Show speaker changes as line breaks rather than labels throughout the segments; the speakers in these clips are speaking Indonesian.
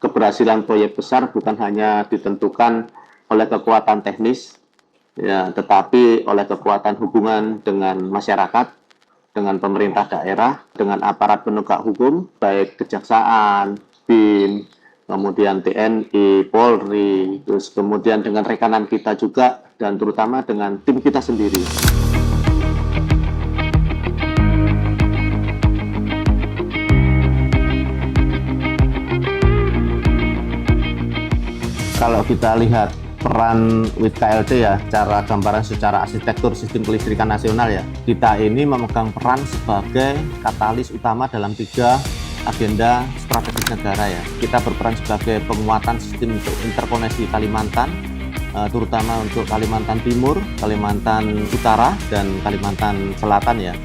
keberhasilan proyek besar bukan hanya ditentukan oleh kekuatan teknis, ya, tetapi oleh kekuatan hubungan dengan masyarakat, dengan pemerintah daerah, dengan aparat penegak hukum, baik kejaksaan, BIN, kemudian TNI, Polri, terus kemudian dengan rekanan kita juga, dan terutama dengan tim kita sendiri. Kalau kita lihat peran WIT KLT ya, cara gambaran secara arsitektur sistem kelistrikan nasional ya, kita ini memegang peran sebagai katalis utama dalam 3 agenda strategis negara ya. Kita berperan sebagai penguatan sistem untuk interkoneksi Kalimantan, terutama untuk Kalimantan Timur, Kalimantan Utara, dan Kalimantan Selatan ya.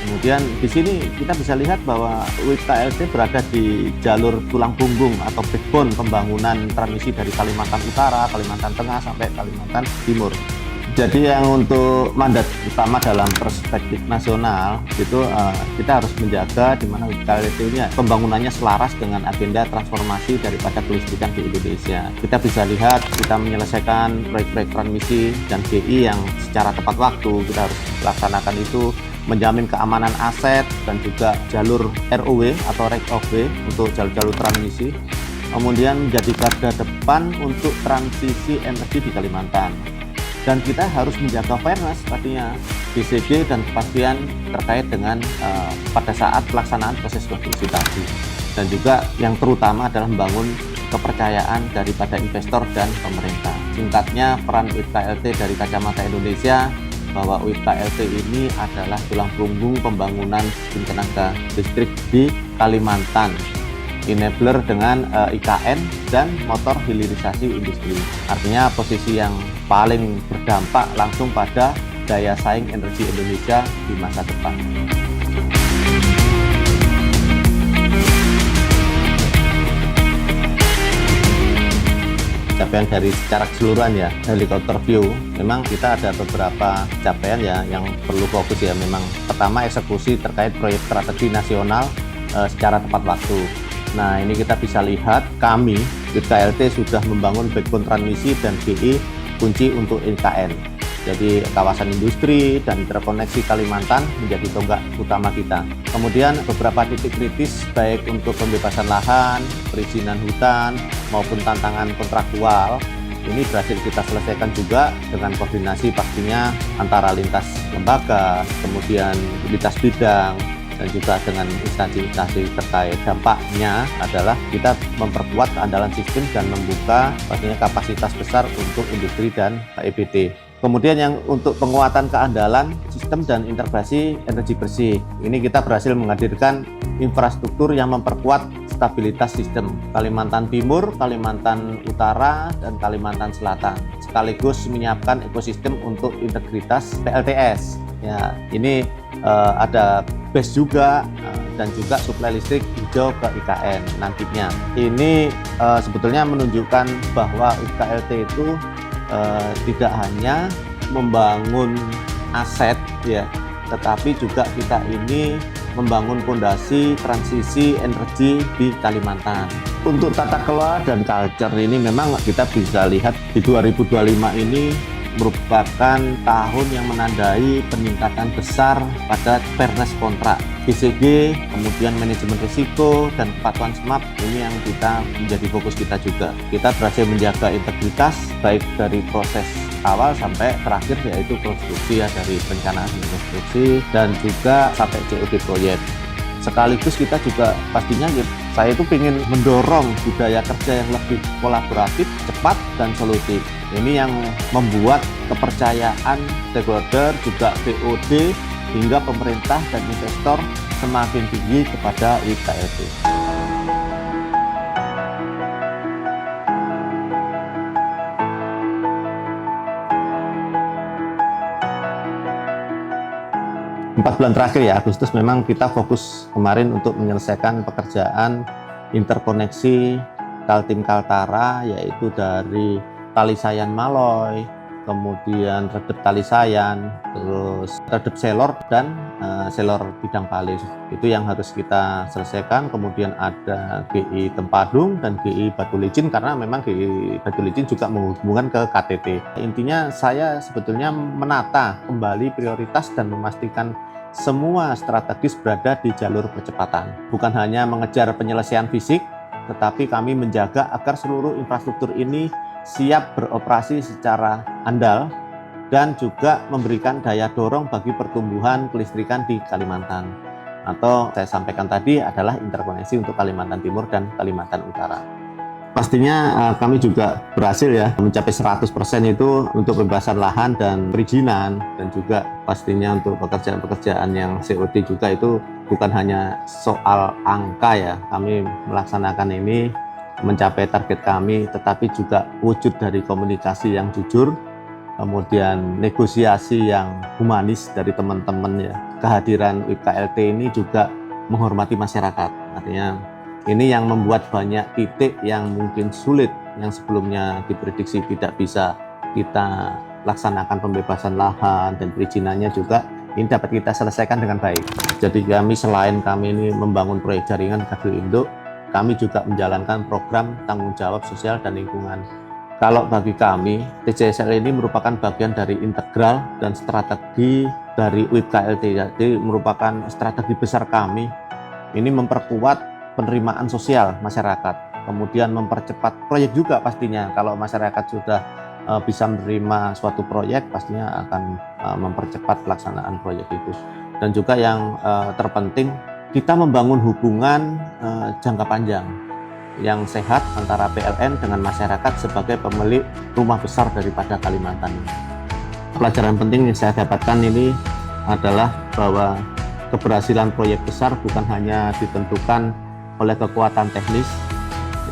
Kemudian di sini kita bisa lihat bahwa WIT KLT berada di jalur tulang punggung atau backbone pembangunan transmisi dari Kalimantan Utara, Kalimantan Tengah sampai Kalimantan Timur. Jadi yang untuk mandat utama dalam perspektif nasional itu kita harus menjaga di mana WIT KLT ini pembangunannya selaras dengan agenda transformasi daripada kelistrikan di Indonesia. Kita bisa lihat kita menyelesaikan proyek-proyek transmisi dan GI yang secara tepat waktu. Kita harus laksanakan itu, menjamin keamanan aset dan juga jalur ROW atau right of way untuk jalur-jalur transmisi, kemudian menjadi garda depan untuk transisi energi di Kalimantan. Dan kita harus menjaga fairness artinya BCG dan kepastian terkait dengan pada saat pelaksanaan proses konstruksi tadi. Dan juga yang terutama adalah membangun kepercayaan daripada investor dan pemerintah. Singkatnya, peran WIT KLT dari kacamata Indonesia bahwa WIT KLT ini adalah tulang punggung pembangunan sistem tenaga listrik di Kalimantan, enabler dengan IKN dan motor hilirisasi industri. Artinya posisi yang paling berdampak langsung pada daya saing energi Indonesia di masa depan. Capaian dari secara keseluruhan ya, helikopter view, memang kita ada beberapa capaian ya yang perlu fokus ya. Memang pertama, eksekusi terkait proyek strategi nasional secara tepat waktu. Nah, ini kita bisa lihat kami WIT KLT sudah membangun backbone transmisi dan GI kunci untuk IKN. Jadi kawasan industri dan interkoneksi Kalimantan menjadi tonggak utama kita. Kemudian beberapa titik kritis baik untuk pembebasan lahan, perizinan hutan, maupun tantangan kontraktual, ini berhasil kita selesaikan juga dengan koordinasi pastinya antara lintas lembaga, kemudian lintas bidang, dan juga dengan instansi-instansi terkait. Dampaknya adalah kita memperkuat keandalan sistem dan membuka pastinya kapasitas besar untuk industri dan EBT. Kemudian yang untuk penguatan keandalan sistem dan integrasi energi bersih, ini kita berhasil menghadirkan infrastruktur yang memperkuat stabilitas sistem Kalimantan Timur, Kalimantan Utara, dan Kalimantan Selatan, sekaligus menyiapkan ekosistem untuk integritas PLTS. Ya, ini ada BES juga dan juga suplai listrik hijau ke IKN nantinya. Ini sebetulnya menunjukkan bahwa WIT KLT itu tidak hanya membangun aset ya, tetapi juga kita ini membangun fondasi transisi energi di Kalimantan. Untuk tata kelola dan culture ini memang kita bisa lihat di 2025 ini merupakan tahun yang menandai peningkatan besar pada fairness kontrak, BCG, kemudian manajemen risiko dan kepatuhan SMAP. Ini yang kita menjadi fokus kita juga. Kita berhasil menjaga integritas baik dari proses awal sampai terakhir, yaitu konstruksi ya, dari perencanaan konstruksi dan juga sampai COD proyek. Sekaligus kita juga pastinya saya itu ingin mendorong budaya kerja yang lebih kolaboratif, cepat, dan solutif. Ini yang membuat kepercayaan stakeholder, juga BOD, hingga pemerintah dan investor semakin tinggi kepada WIT KLT. Empat bulan terakhir ya, Agustus, memang kita fokus kemarin untuk menyelesaikan pekerjaan interkoneksi Kaltim Kaltara, yaitu dari Kalisayan Maloy, kemudian redep tali sayan, terus redep selor dan selor bidang palis. Itu yang harus kita selesaikan. Kemudian ada GI Tempadung dan GI Batu Licin, karena memang GI Batu Licin juga menghubungkan ke KTT. Intinya saya sebetulnya menata kembali prioritas dan memastikan semua strategis berada di jalur percepatan. Bukan hanya mengejar penyelesaian fisik, tetapi kami menjaga agar seluruh infrastruktur ini siap beroperasi secara andal dan juga memberikan daya dorong bagi pertumbuhan kelistrikan di Kalimantan. Atau saya sampaikan tadi adalah interkoneksi untuk Kalimantan Timur dan Kalimantan Utara. Pastinya kami juga berhasil ya mencapai 100% itu untuk pembebasan lahan dan perizinan, dan juga pastinya untuk pekerjaan-pekerjaan yang COD juga itu bukan hanya soal angka ya. Kami melaksanakan ini mencapai target kami, tetapi juga wujud dari komunikasi yang jujur, kemudian negosiasi yang humanis dari teman-teman ya. Kehadiran WIP-KLT ini juga menghormati masyarakat. Artinya ini yang membuat banyak titik yang mungkin sulit, yang sebelumnya diprediksi tidak bisa kita laksanakan pembebasan lahan dan perizinannya juga ini dapat kita selesaikan dengan baik. Jadi selain kami ini membangun proyek jaringan Gardu Induk, kami juga menjalankan program tanggung jawab sosial dan lingkungan. Kalau bagi kami, TJSL ini merupakan bagian dari integral dan strategi dari WIP-KLT. Jadi merupakan strategi besar kami. Ini memperkuat penerimaan sosial masyarakat, kemudian mempercepat proyek juga pastinya. Kalau masyarakat sudah bisa menerima suatu proyek, pastinya akan mempercepat pelaksanaan proyek itu. Dan juga yang terpenting, kita membangun hubungan jangka panjang yang sehat antara PLN dengan masyarakat sebagai pemilik rumah besar daripada Kalimantan. Pelajaran penting yang saya dapatkan ini adalah bahwa keberhasilan proyek besar bukan hanya ditentukan oleh kekuatan teknis,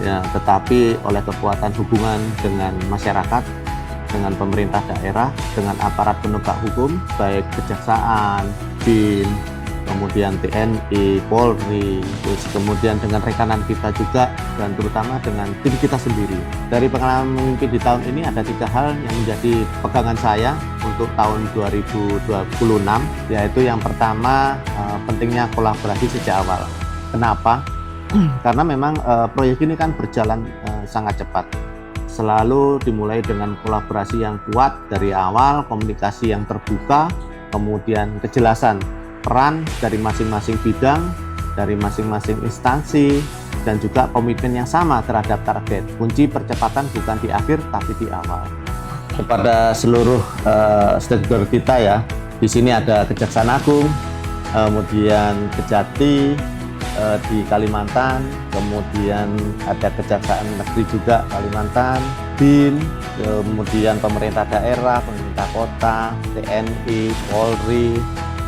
ya, tetapi oleh kekuatan hubungan dengan masyarakat, dengan pemerintah daerah, dengan aparat penegak hukum, baik kejaksaan, BIN, kemudian TNI, Polri, terus kemudian dengan rekanan kita juga, dan terutama dengan tim kita sendiri. Dari pengalaman memimpin di tahun ini ada 3 hal yang menjadi pegangan saya untuk tahun 2026, yaitu yang pertama pentingnya kolaborasi sejak awal. Kenapa? Karena memang proyek ini kan berjalan sangat cepat. Selalu dimulai dengan kolaborasi yang kuat dari awal, komunikasi yang terbuka, kemudian kejelasan peran dari masing-masing bidang, dari masing-masing instansi, dan juga komitmen yang sama terhadap target. Kunci percepatan bukan di akhir, tapi di awal. Kepada seluruh stakeholder kita ya, di sini ada Kejaksaan Agung, kemudian Kejati di Kalimantan, kemudian ada Kejaksaan Negeri juga Kalimantan, BIN, kemudian pemerintah daerah, pemerintah kota, TNI, Polri,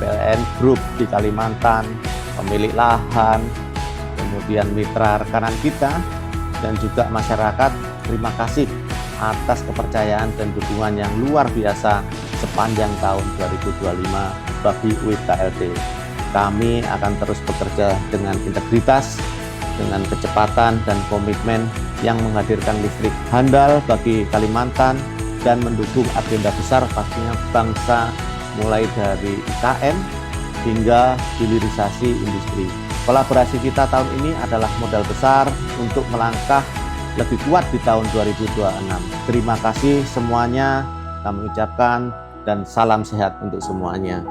PLN Group di Kalimantan, pemilik lahan, kemudian mitra rekanan kita, dan juga masyarakat. Terima kasih atas kepercayaan dan dukungan yang luar biasa sepanjang tahun 2025 bagi WIP-KLT. Kami akan terus bekerja dengan integritas, dengan kecepatan dan komitmen yang menghadirkan listrik handal bagi Kalimantan dan mendukung agenda besar pastinya bangsa, mulai dari IKN hingga hilirisasi industri. Kolaborasi kita tahun ini adalah modal besar untuk melangkah lebih kuat di tahun 2026. Terima kasih semuanya, kami ucapkan, dan salam sehat untuk semuanya.